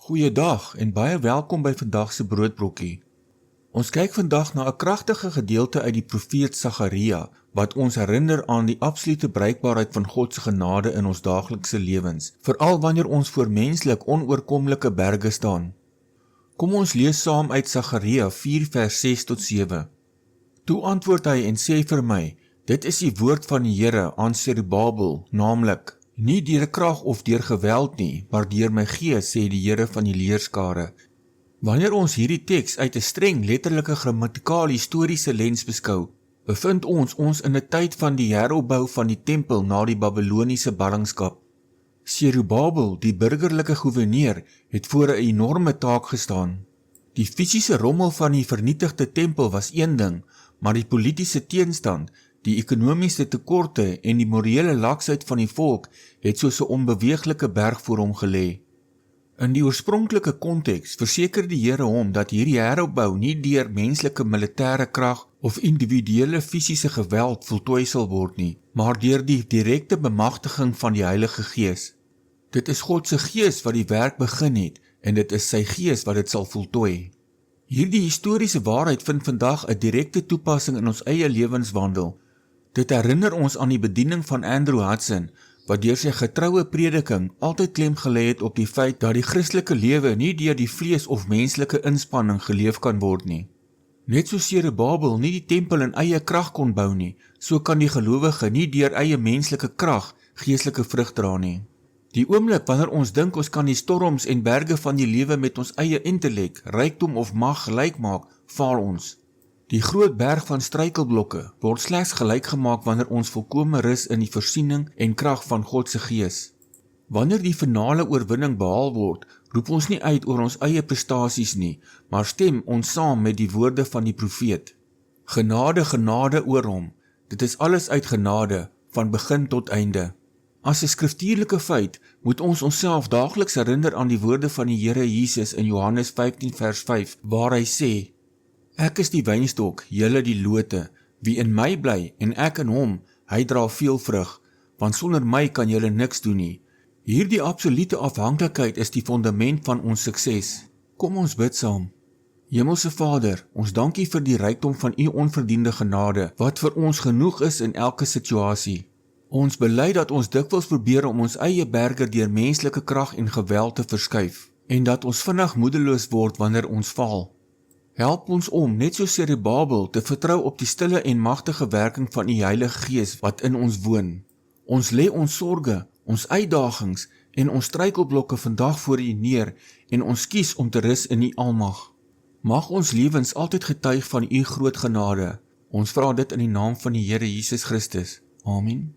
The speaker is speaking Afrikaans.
Goeiedag en baie welkom by vandag se broodbrokkie. Ons kyk vandag na 'n kragtige gedeelte uit die profeet Sagaria wat ons herinner aan die absolute bruikbaarheid van God se genade in ons daaglikse lewens, veral wanneer ons voor menslik onoorkomlike berge staan. Kom ons lees saam uit Sagaria 4 vers 6 tot 7. Toe antwoord hy en sê vir my, dit is die woord van die Here aan Serubabel, naamlik, nie deur krag of deur geweld nie, maar deur my gees, sê die Here van die leerskare. Wanneer ons hierdie teks uit 'n streng letterlike grammatikaal historiese lens beskou, bevind ons in 'n tyd van die heropbou van die tempel na die Babiloniese ballingskap. Serubabel, die burgerlike goewerneur, het voor 'n enorme taak gestaan. Die fisiese rommel van die vernietigde tempel was een ding, maar die politiese teenstand, die ekonomiese tekorte en die morele laksheid van die volk het soos 'n onbeweeglike berg voor hom gelê. In die oorspronklike konteks verseker die Here hom dat hierdie heropbou nie deur menslike militêre krag of individuele fisiese geweld voltooi sal word nie, maar deur die direkte bemagtiging van die Heilige Gees. Dit is God se Gees wat die werk begin het en dit is sy Gees wat dit sal voltooi. Hierdie historiese waarheid vind vandag 'n direkte toepassing in ons eie lewenswandel. Dit herinner ons aan die bediening van Andrew Hudson, wat deur sy getroue prediking altyd klem gelê het op die feit dat die Christelike lewe nie deur die vlees of menslike inspanning geleef kan word nie. Net soos Serubabel nie die tempel in eie krag kon bou nie, so kan die gelowige nie deur eie menslike krag geestelike vrug dra nie. Die oomblik wanneer ons dink ons kan die storms en berge van die lewe met ons eie intellek, rykdom of mag gelyk maak, faal ons. Die groot berg van struikelblokke word slegs gelyk gemaak wanneer ons volkome rus in die voorsiening en krag van God se Gees. Wanneer die finale oorwinning behaal word, roep ons nie uit oor ons eie prestasies nie, maar stem ons saam met die woorde van die profeet. Genade, genade oor hom. Dit is alles uit genade, van begin tot einde. As 'n skriftuurlike feit moet ons onsself daagliks herinner aan die woorde van die Here Jesus in Johannes 15 vers 5, waar hy sê, Ek is die wynstok, julle die lote, wie in my bly en ek in hom, hy dra veel vrug, want sonder my kan julle niks doen nie. Hierdie absolute afhanklikheid is die fondament van ons sukses. Kom ons bid saam. Hemelse Vader, ons dankie vir die rykdom van u onverdiende genade, wat vir ons genoeg is in elke situasie. Ons bely dat ons dikwels probeer om ons eie berge deur menslike krag en geweld te verskuif, en dat ons vinnig moedeloos word wanneer ons val. Help ons om, net soos Serubabel, te vertrou op die stille en magtige werking van u Heilige Gees wat in ons woon. Ons lê ons sorge, ons uitdagings en ons struikelblokke vandag voor u neer en ons kies om te rus in u almag. Mag ons lewens altyd getuig van u groot genade. Ons vra dit in die naam van die Here Jesus Christus. Amen.